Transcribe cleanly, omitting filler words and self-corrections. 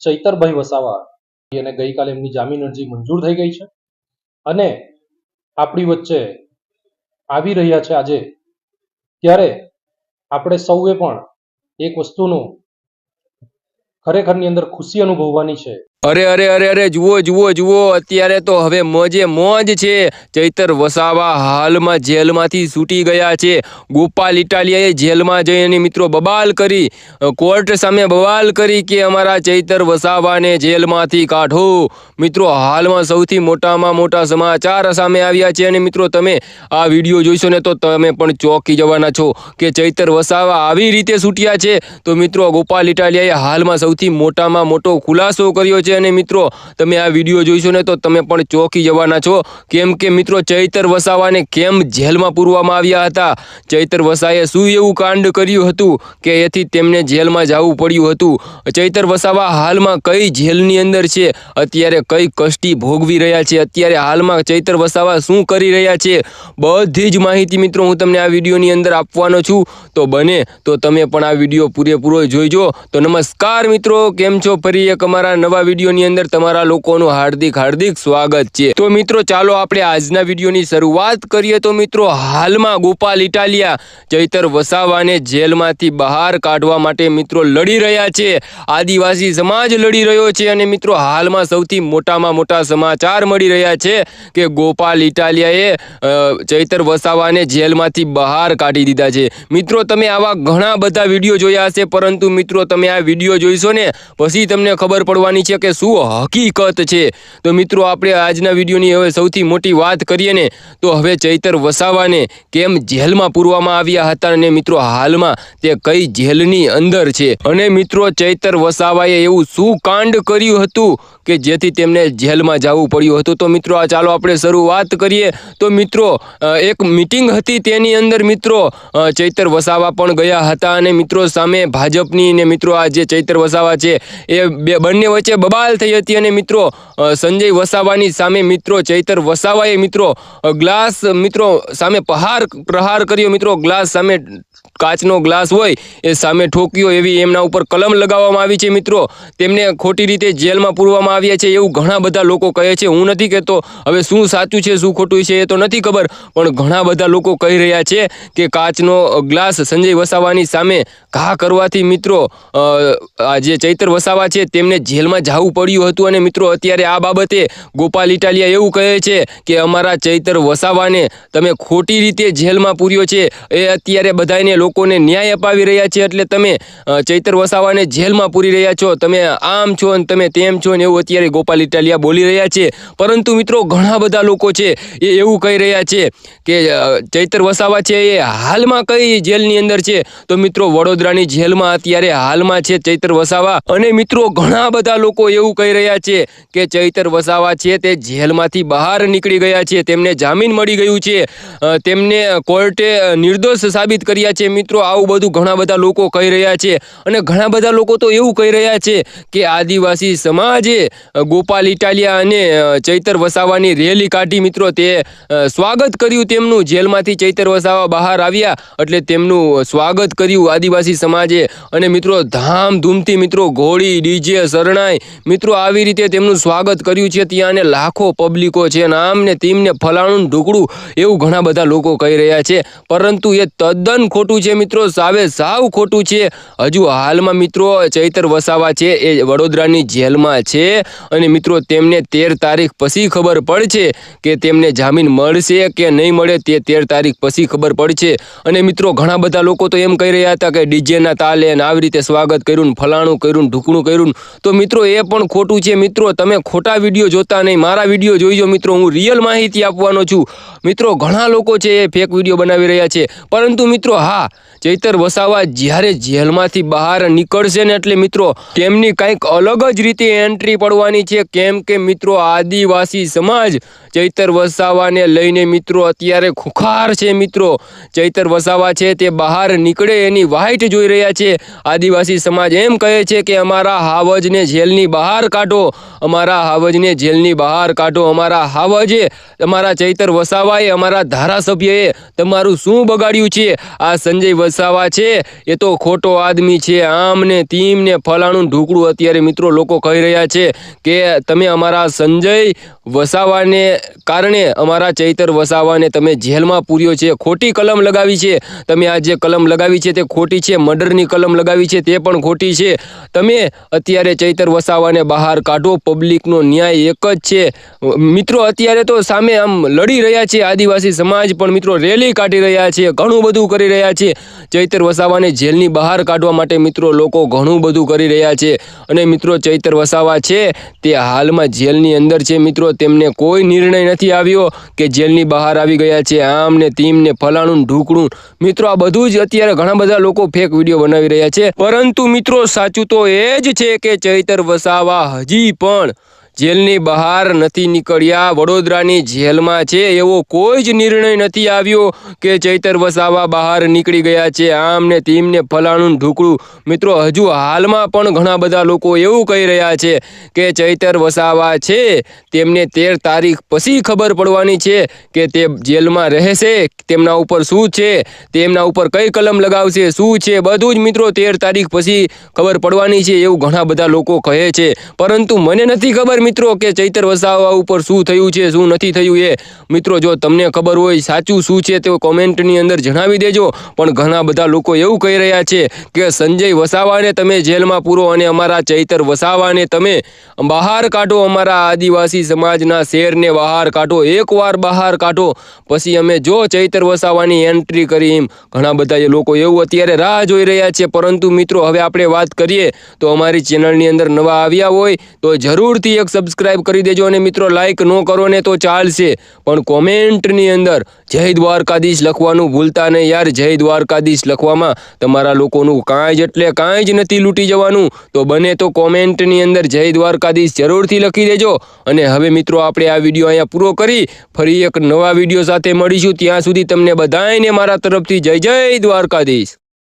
ચૈતરભાઈ વસાવા અને ગઈકાલે એમની જામીન અરજી મંજૂર થઈ ગઈ છે અને આપણી વચ્ચે આવી રહ્યા છે આજે, ત્યારે આપણે સૌએ પણ એક વસ્તુનું ખરેખરની અંદર ખુશી અનુભવવાની છે। અરે જુઓ અત્યારે તો હવે મોજે મોજ છે। ચૈતર વસાવા હાલમાં જેલમાંથી છૂટી ગયા છે। ગોપાલ ઇટાલિયાએ જેલમાં જઈને મિત્રો બબાલ કરી, કોર્ટ સામે બબાલ કરી કે અમારા ચૈતર વસાવાને જેલમાંથી કાઢો। મિત્રો હાલમાં સૌથી મોટામાં મોટા સમાચાર સામે આવ્યા છે અને મિત્રો તમે આ વિડીયો જોઈશો ને તો તમે પણ ચોંકી જવાના છો કે ચૈતર વસાવા આવી રીતે છૂટ્યા છે। તો મિત્રો ગોપાલ ઇટાલિયાએ હાલમાં સૌથી મોટામાં મોટો ખુલાસો કર્યો છે અને મિત્રો તમે આ વિડીયો જોઈશો ને તો તમે પણ ચોંકી જવાના છો, કેમ કે મિત્રો ચૈતર વસાવાને કેમ જેલમાં પૂરવામાં આવ્યા હતા, ચૈતર વસાવાએ શું એવું કાંડ કર્યું હતું કે એથી તેમને જેલમાં જવું પડ્યું હતું, ચૈતર વસાવા હાલમાં કઈ જેલની અંદર છે, અત્યારે કઈ કષ્ટી ભોગવી રહ્યા છે, અત્યારે હાલમાં ચૈતર વસાવા શું કરી રહ્યા છે, બધી જ માહિતી મિત્રો હું તમને આ વિડીયોની અંદર આપવાનો છું। તો બને તો તમે પણ આ વિડીયો પૂરેપૂરો જોઈજો। તો નમસ્કાર મિત્રો, કેમ છો? ફરી એક અમારા નવા વિડીયોની અંદર તમારા લોકોનું હાર્દિક સ્વાગત છે। તો મિત્રો ચાલો આપણે આજના વિડીયોની શરૂઆત કરીએ। તો મિત્રો હાલમાં ગોપાલ ઇટાલિયા ચૈતર વસાવાને જેલમાંથી બહાર કાઢવા માટે મિત્રો લડી રહ્યા છે, આદિવાસી સમાજ લડી રહ્યો છે અને મિત્રો હાલમાં સૌથી મોટામાં મોટા સમાચાર મળી રહ્યા છે કે ગોપાલ ઇટાલિયાએ ચૈતર વસાવાને જેલમાંથી બહાર કાઢી દીધા છે। મિત્રો તમે આવા ઘણા બધા વિડીયો જોયા હશે, પરંતુ મિત્રો તમે આ વિડીયો જોઈશો ને પછી તમને ખબર પડવાની છે કે શું હકીકત છે। તો મિત્રો આપણે આજના વિડીયોની હવે સૌથી મોટી વાત કરીએ ને તો હવે ચૈતર વસાવાને કેમ જેલમાં પૂરવામાં આવ્યા હતા અને મિત્રો હાલમાં તે કઈ જેલની અંદર છે અને મિત્રો ચૈતર વસાવાએ એવું શું કાંડ કર્યું હતું કે જેથી તેમને જેલમાં જવું પડ્યું હતું। તો મિત્રો ચાલો આપણે શરૂઆત કરીએ। તો મિત્રો એક મીટિંગ હતી, તેની અંદર મિત્રો ચૈતર વસાવા પણ ગયા હતા અને મિત્રો સામે ભાજપની ને મિત્રો આ જે ચૈતર વસાવા છે એ બંને વચ્ચે બબાલ થઈ હતી અને મિત્રો સંજય વસાવાની સામે મિત્રો ચૈતર વસાવાએ મિત્રો ગ્લાસ મિત્રો સામે પ્રહાર કર્યો, મિત્રો ગ્લાસ સામે કાચનો ગ્લાસ હોય એ સામે ઠોક્યો, એવી એમના ઉપર કલમ લગાવવામાં આવી છે। મિત્રો તેમને ખોટી રીતે જેલમાં પૂરવામાં આવ્યા છે એવું ઘણા બધા લોકો કહે છે, હું નથી કહેતો, હવે શું સાચું છે શું ખોટું છે એ તો નથી ખબર, પણ ઘણા બધા લોકો કહી રહ્યા છે કે કાચનો ગ્લાસ સંજય વસાવાની સામે ઘા કરવાથી મિત્રો આ જે ચૈતર વસાવા છે તેમને જેલમાં જવું પડ્યું હતું અને મિત્રો અત્યારે આ બાબતે ગોપાલ ઇટાલિયા એવું કહે છે કે અમારા ચૈતર વસાવાને તમે ખોટી રીતે જેલમાં પૂર્યો છે, એ અત્યારે બધાને લોકોને ન્યાય અપાવી રહ્યા છે, એટલે તમે ચૈતર વસાવાને જેલમાં પૂરી રહ્યા છો, તમે આમ છો ને તમે તેમ છો ને એવું અત્યારે ગોપાલ ઇટાલિયા બોલી રહ્યા છે। પરંતુ મિત્રો ઘણા બધા લોકો છે એ એવું કહી રહ્યા છે કે ચૈતર વસાવા છે એ હાલમાં કઈ જેલની અંદર છે, તો મિત્રો વડોદરાની જેલમાં અત્યારે હાલમાં છે ચૈતર વસાવા અને મિત્રો ઘણા બધા લોકો એવું કહી રહ્યા છે કે ચૈતર વસાવા છે તે જેલમાંથી બહાર નીકળી ગયા છે, તેમને જામીન મળી ગયું છે, તેમને કોર્ટે નિર્દોષ સાબિત કર્યા છે। મિત્રો આવું બધું ઘણા બધા લોકો કહી રહ્યા છે અને ઘણા બધા લોકો તો એવું કહી રહ્યા છે કે આદિવાસી સમાજે ગોપાલ ઇટાલિયા અને ચૈતર વસાવાની રેલી કાઢી, મિત્રો તે સ્વાગત કર્યું તેમનું, જેલમાંથી ચૈતર વસાવા બહાર આવ્યા એટલે તેમનું સ્વાગત કર્યું આદિવાસી સમાજે અને મિત્રો ધામધૂમથી મિત્રો ઘોડી ડીજે શરણાઈ મિત્રો આવી રીતે તેમનું સ્વાગત કર્યું છે। ત્યાં લાખો પબ્લિકો છે, નામ ને ટીમને ફલાણું ઢુકડું એવું ઘણા બધા લોકો કહી રહ્યા છે, પરંતુ એ તદ્દન ખોટું છે મિત્રો, સાવ ખોટું છે। હજુ હાલમાં મિત્રો ચૈતર વસાવા છે એ વડોદરાની જેલમાં છે અને મિત્રો તેમને 13 તારીખ પછી ખબર પડશે કે તેમને જામીન મળશે કે નહીં મળે, તે 13 તારીખ પછી ખબર પડશે। અને મિત્રો ઘણા બધા લોકો તો એમ કહી રહ્યા હતા કે ડીજેના તાલે આવી રીતે સ્વાગત કર્યું, ફલાણું કર્યું, ઢુકણું કર્યું, તો મિત્રો એ પણ ખોટું છે। મિત્રો તમે ખોટા વિડીયો જોતા નહીં, મારા વિડીયો જોઈજો મિત્રો, હું રિયલ માહિતી આપવાનો છું। મિત્રો ઘણા લોકો છે એ ફેક વિડીયો બનાવી રહ્યા છે, પરંતુ મિત્રો હા, ચૈતર વસાવા જ્યારે જેલમાંથી બહાર નીકળશે ને એટલે મિત્રો તેમની કંઈક અલગ જ રીતે એન્ટ્રી પડવાની છે, કેમ કે મિત્રો આદિવાસી સમાજ ચૈતર વસાવાને લઈને મિત્રો અત્યારે ખુખાર છે। મિત્રો ચૈતર વસાવા છે તે બહાર નીકળે એની વાઈટ જોઈ રહ્યા છે, આદિવાસી સમાજ એમ કહે છે કે અમારા હાવજને જેલની બહાર કાઢો, અમારા હાવજને જેલની બહાર કાઢો. અમારા હાવજે, અમારા ચૈતર વસાવાએ, અમારા ધારાસભ્યએ તમારું શું બગાડ્યું છે? આ સંજય વસાવા છે એ તો ખોટો આદમી છે. આમ ને તીમ ને ફલાણું ઢુકડું અત્યારે મિત્રો લોકો કહી રહ્યા છે કે તમે અમારા સંજય વસાવાને કારણે અમારા ચૈતર વસાવાને તમે જેલમાં પૂર્યો છે. ખોટી કલમ લગાવી છે તમે. આ જે કલમ લગાવી છે તે ખોટી છે. મર્ડરની કલમ લગાવી છે તે પણ ખોટી છે. તમે અત્યારે ચૈતર વસાવાને બહાર કાઢો. પબ્લિકનો ન્યાય એક જ છે મિત્રો. અત્યારે તો સામે આમ લડી રહ્યા છે આદિવાસી સમાજ પણ મિત્રો, રેલી કાઢી રહ્યા છે, ઘણું બધું કરી રહ્યા છે. ચૈતર વસાવાને જેલની બહાર કાઢવા માટે મિત્રો લોકો ઘણું બધું કરી રહ્યા છે. અને મિત્રો ચૈતર વસાવા છે તે હાલમાં જેલની અંદર છે મિત્રો. તેમને કોઈ નિર્ણય નથી આવ્યો કે જેલની બહાર આવી ગયા છે. આમ ને તીમ ને ફલાણું ઢુકડું મિત્રો, આ બધું જ અત્યારે ઘણા બધા લોકો ફેક વિડીયો બનાવી રહ્યા છે. પરંતુ મિત્રો સાચું તો એ જ છે કે ચૈતર વસાવા હજી પણ જેલની બહાર નથી નીકળ્યા. વડોદરાની જેલમાં છે. એવો કોઈ જ નિર્ણય નથી આવ્યો કે ચૈતર વસાવા બહાર નીકળી ગયા છે. આમ ને તીમ ને ફલાણું ઢુકડું મિત્રો, હજુ હાલમાં પણ ઘણા બધા લોકો એવું કહી રહ્યા છે કે ચૈતર વસાવા છે તેમને 13 તારીખ પછી ખબર પડવાની છે કે તે જેલમાં રહેશે, તેમના ઉપર શું છે, તેમના ઉપર કઈ કલમ લગાવશે, શું છે, બધું જ મિત્રો 13 તારીખ પછી ખબર પડવાની છે એવું ઘણા બધા લોકો કહે છે. પરંતુ મને નથી ખબર મિત્રો કે ચૈતર વસાવા ઉપર શું થયું છે, શું નથી થયું એ. મિત્રો જો તમને ખબર હોય સાચું શું છે તો કોમેન્ટની અંદર જણાવી દેજો. પણ ઘણા બધા લોકો એવું કહી રહ્યા છે કે સંજય વસાવાને તમે જેલમાં પૂરો અને અમારા ચૈતર વસાવાને તમે બહાર કાઢો. અમારા આદિવાસી સમાજના શેરને બહાર કાઢો. એકવાર બહાર કાઢો પછી અમે જો ચૈતર વસાવાની એન્ટ્રી કરી. એમ ઘણા બધા એ લોકો એવું અત્યારે રાહ જોઈ રહ્યા છે. પરંતુ મિત્રો હવે આપણે વાત કરીએ તો અમારી ચેનલની અંદર નવા આવ્યા હોય તો જરૂરથી એક સબસ્ક્રાઇબ કરી દેજો. અને મિત્રો લાઈક ન કરો ને તો ચાલશે, પણ કોમેન્ટની અંદર જય દ્વારકાધીશ લખવાનું ભૂલતા નહીં યાર. જય દ્વારકાધીશ લખવામાં તમારા લોકોનું કાંઈ જ એટલે કાંઈ જ નથી લૂંટી જવાનું. તો બને તો કોમેન્ટની અંદર જય દ્વારકાધીશ જરૂરથી લખી દેજો. અને હવે મિત્રો આપણે આ વિડીયો અહીંયા પૂરો કરી ફરી એક નવા વિડીયો સાથે મળીશું. ત્યાં સુધી તમને બધાને મારા તરફથી જય જય દ્વારકાધીશ.